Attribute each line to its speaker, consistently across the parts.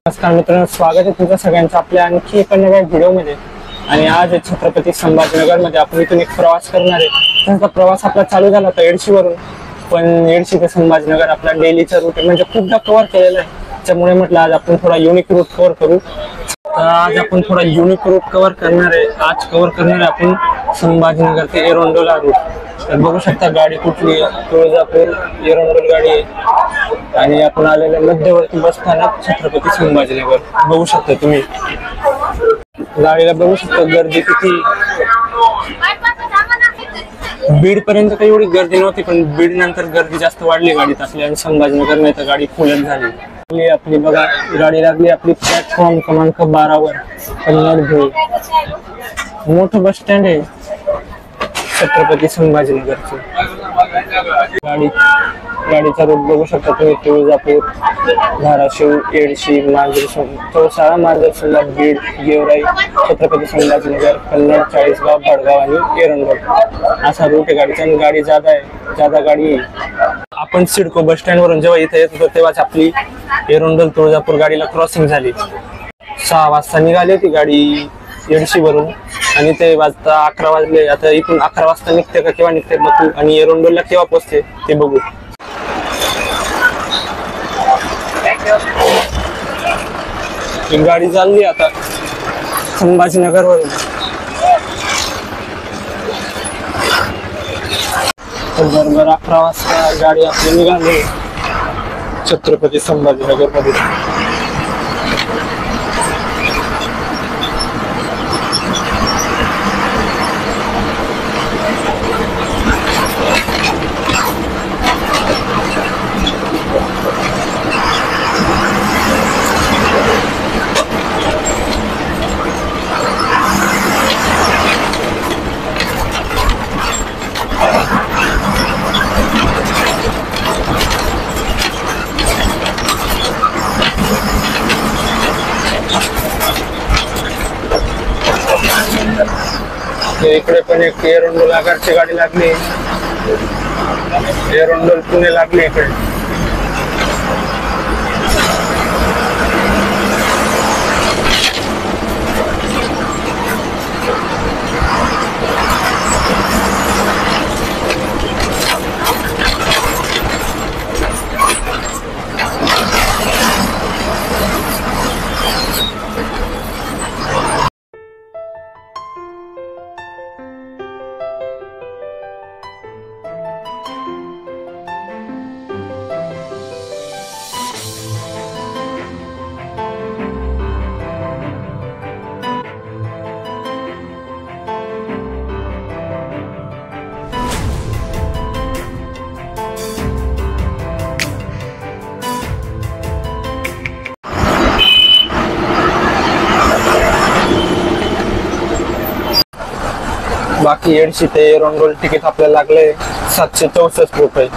Speaker 1: नमस्कार मित्रांनो, स्वागत आहे तुमचं सगळ्यांचं आपल्या आणखी एका नव्या व्हिडिओमध्ये। आणि आज छत्रपती संभाजीनगर मध्ये आपण इथून एक प्रवास करणार आहे। त्यांचा प्रवास आपला चालू झाला होता एडशी वरून, पण एडशी ते संभाजीनगर आपला डेलीचा रूट आहे, म्हणजे खूपदा कव्हर केलेला आहे। त्यामुळे म्हटलं आज आपण थोडा युनिक रूट कव्हर करू। तर आज आपण थोडा युनिक रूट कव्हर करणार आहे। आज कव्हर करणार आहे आपण संभाजीनगर ते एरंडोला रूट। तर बघू शकता गाडी कुठली आहे, तुळजापूर एरंडोल गाडी आहे आणि आपण आलेले मध्यवर्ती बस स्थानक छत्रपती संभाजीनगर। बघू शकता तुम्ही गाडीला, बघू शकता गर्दी किती। बीड पर्यंत काही एवढी गर्दी नव्हती, पण बीड नंतर गर्दी जास्त वाढली गाडीत आपली, आणि संभाजीनगर नाही तर गाडी फुलच झाली। आपली बघा गाडी लागली आपली प्लॅटफॉर्म क्रमांक 12 वर, कन्नड मोठं बस स्टँड आहे छत्रपती संभाजीनगरची। गाडीचा रूट बघू शकता तुम्ही, तुळजापूर, धाराशिव, एडशी, चौसाळा, मार्गदर्शनला, बीड, गेवराई, छत्रपती संभाजीनगर, कन्नड, चाळीसगाव, भडगाव आणि एरंडोल असा रूट आहे गाडीचा। आणि गाडी ज्यादा गाडी आपण सिडको बस स्टँड वरून जेव्हा इथे येत होतो तेव्हाच आपली एरंडोल तुळजापूर गाडीला क्रॉसिंग झाली। 6 वाजता निघाली ती गाडी एडशी वरून, आणि ते वाजता 11 वाजले। आता इथून 11 वाजता निघते का केव्हा निघते बघू, आणि एरंडोलला केव्हा पोहोचते ते बघू। गाडी चालली आता संभाजीनगर वरून। बरोबर 11 वाजता गाडी आपली निघाली छत्रपती संभाजीनगर मध्ये। इकडे पण एक एरंडोल आगारची गाडी लागली, एरंडोल पुणे लागली इकडे। बाकी एडशी ते एरंडोल तिकीट आपल्याला लागले 764 रुपये।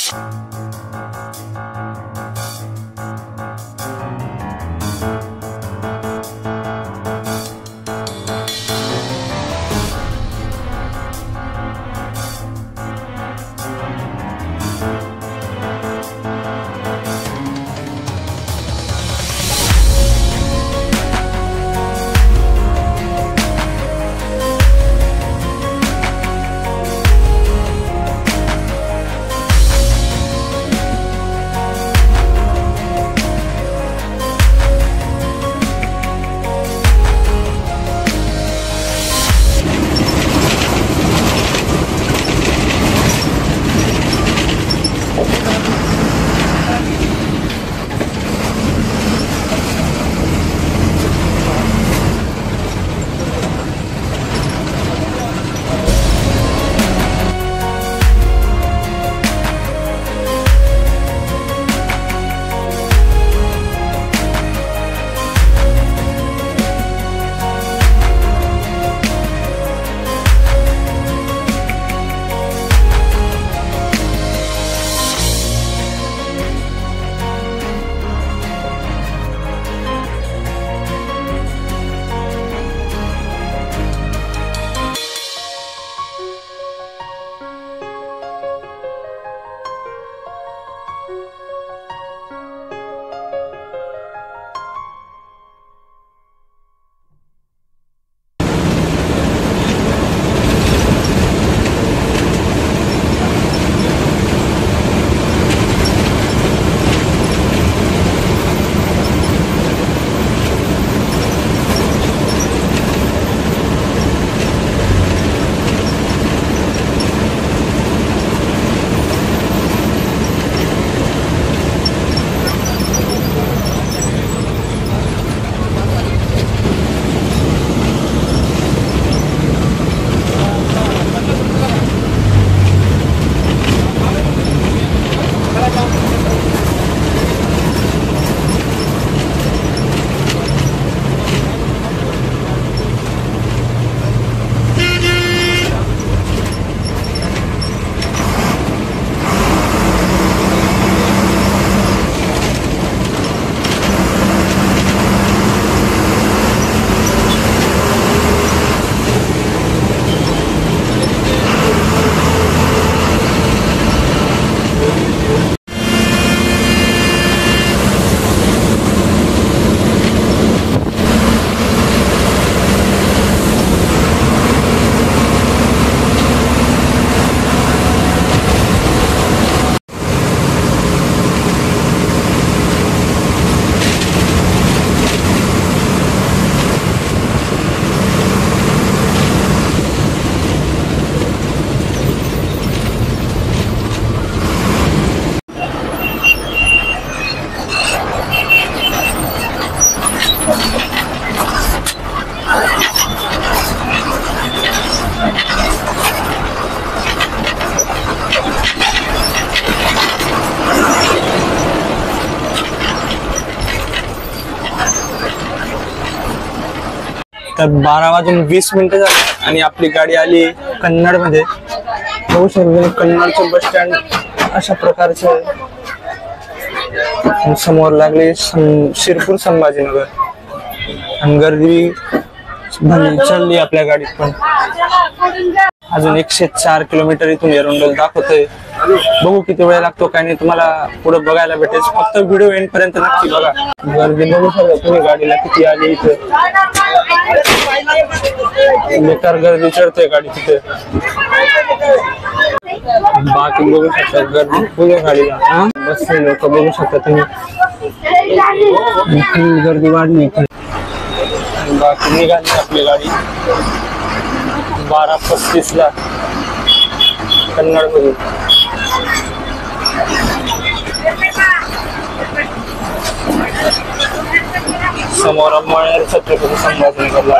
Speaker 1: तर 12 वाजून 20 झाली आणि आपली गाडी आली कन्नड मध्ये. बघू शकतो कन्नडचं बस स्टँड अशा प्रकारचे समोर लागले शिरपूर संभाजीनगर आणि गर्दी चालली आपल्या गाडीत पण. अजून 104 किलोमीटर इथून एरंडोल दाखवतोय. बघू किती वेळ लागतो काय नाही तुम्हाला पुढे बघायला भेटेल. फक्त व्हिडिओ एंड पर्यंत नक्की बघा. गर्दी बघू शकता तुम्ही गाडीला किती आली इथे. बेकार गर्दी चढते गाडी तिथे. बाकी बघू शकता गर्दी पूर्ण गाडीला बसले लोक बघू शकता तुम्ही. गर्दी वाढली इथे. बाकी निघाली आपली गाडी 12:35 ला कन्नड मधून. समोर अंमळनेर छत्रपती संभाजीनगरला.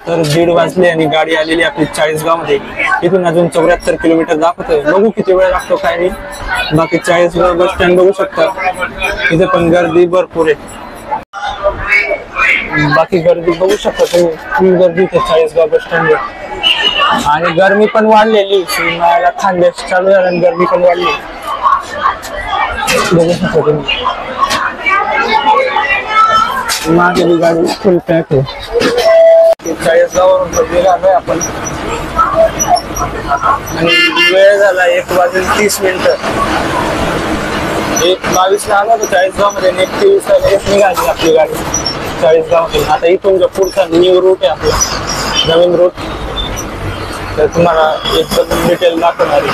Speaker 1: तर 1:30 वाजले आणि गाडी आलेली आपली चाळीसगाव मध्ये. इथून अजून 74 किलोमीटर दाखवतोय. बघू किती वेळ लागतो काय नाही. बाकी चाळीसगाव बस स्टँड बघू शकता, इथे पण गर्दी भरपूर आहे. बाकी गर्दी बघू शकता तुम्ही, फुल गर्दी इथे चाळीसगाव बस स्टँडवर. आणि गरमी पण वाढलेली, उन्हाळ्याला खानदेश चालू झाला आणि गरमी पण वाढली बघू शकता तुम्ही. मागे गाडी फुल पॅक आहे. चाळीसगाववरून बदलेला आलोय आपण आणि वेळ झाला 1:30. 1:22 ला आला तर चाळीसगाव मध्ये. 1:23 ला लगेच निघाली आपली गाडी चाळीसगाव. आता इथून जो पुढचा न्यू रूट आहे आपला, नवीन रूट, तर तुम्हाला एकदम डिटेल दाखवणार आहे.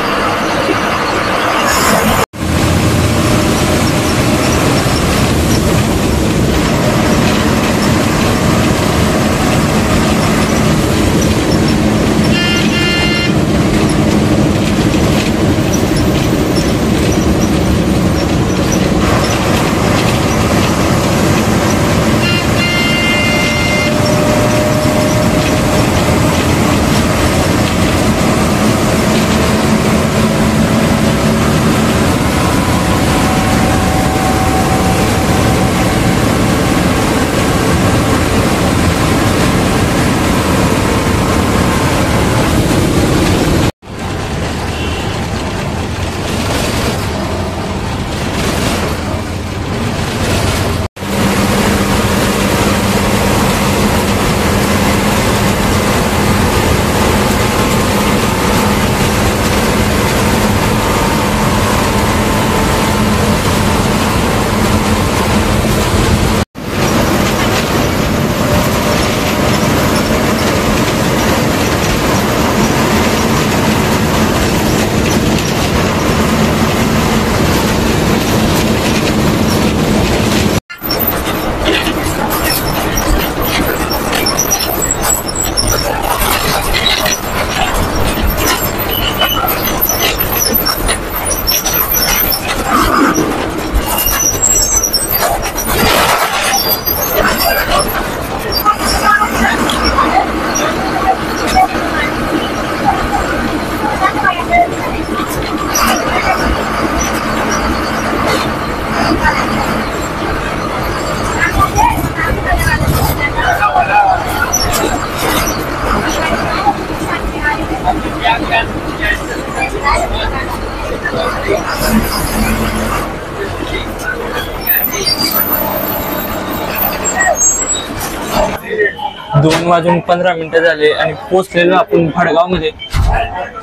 Speaker 1: 2:15 झाले आणि पोहोचलेलो आपण भडगाव मध्ये.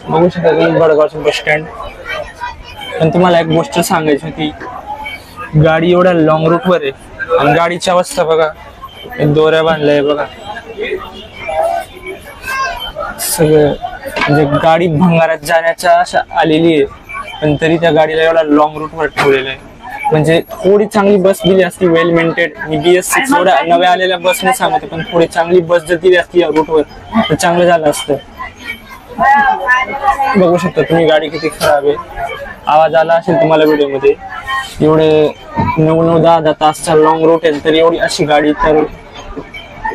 Speaker 1: बघू शकता तुम्ही भडगावचं बस स्टँड. पण तुम्हाला एक गोष्ट सांगायची होती, गाडी एवढ्या लॉंग रूट वर आहे आणि गाडीची अवस्था बघा, दोऱ्या बांधल्या बघा सगळं. म्हणजे गाडी भंगारात जाण्याच्या अशा आलेली आहे, पण तरी त्या गाडीला एवढा लॉंग रूट वर ठेवलेलं आहे. म्हणजे थोडी चांगली बस दिली असती, वेल मेंटेड. मी BS6 एवढ्या नव्या आलेल्या बस नाही सांगते, पण थोडी चांगली बस जर दिली असती या रूटवर तर चांगलं झालं असतं. बघू शकता तुम्ही गाडी किती खराब आहे. आवाज आला असेल तुम्हाला व्हिडिओ मध्ये. एवढे 9-9, 10-10 तासचा लॉंग रूट आहे, तरी एवढी अशी गाडी, तर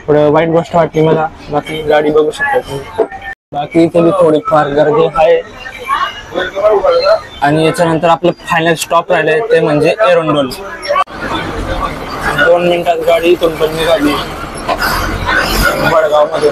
Speaker 1: थोडं वाईट गोष्ट वाटली मला. बाकी गाडी बघू शकता तुम्ही. बाकी इथे थोडीफार गर्दी आहे. आणि याच्यानंतर आपलं फायनल स्टॉप राहिलंय ते म्हणजे एरंडोल. 2 मिनिटात गाडी इथून पण निघाली भडगाव मध्ये.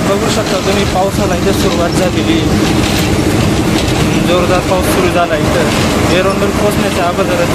Speaker 1: बघू शकता तुम्ही, पावसाला इथे सुरुवात झालेली, जोरदार पाऊस सुरू झाला इथं एरंडोल पोहोचण्याच्या अगोदरच.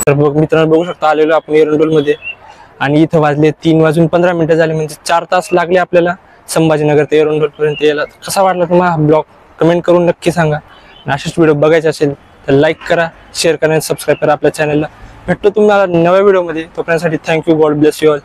Speaker 1: तर मित्रांनो बघू शकता आलेलो आपण एरंडोल मध्ये आणि इथं वाजले 3:15 झाले, म्हणजे 4 तास लागले आपल्याला संभाजीनगर ते एरंडोल पर्यंत यायला. कसा वाटला तुम्हाला हा ब्लॉग कमेंट करून नक्की सांगा. आणि असेच व्हिडिओ बघायचे असेल तर लाईक करा, शेअर करा आणि सबस्क्राईब करा आपल्या चॅनलला. भेटतो तुम्हाला नव्या व्हिडिओमध्ये. तोपर्यंतसाठी thank you. God bless you all.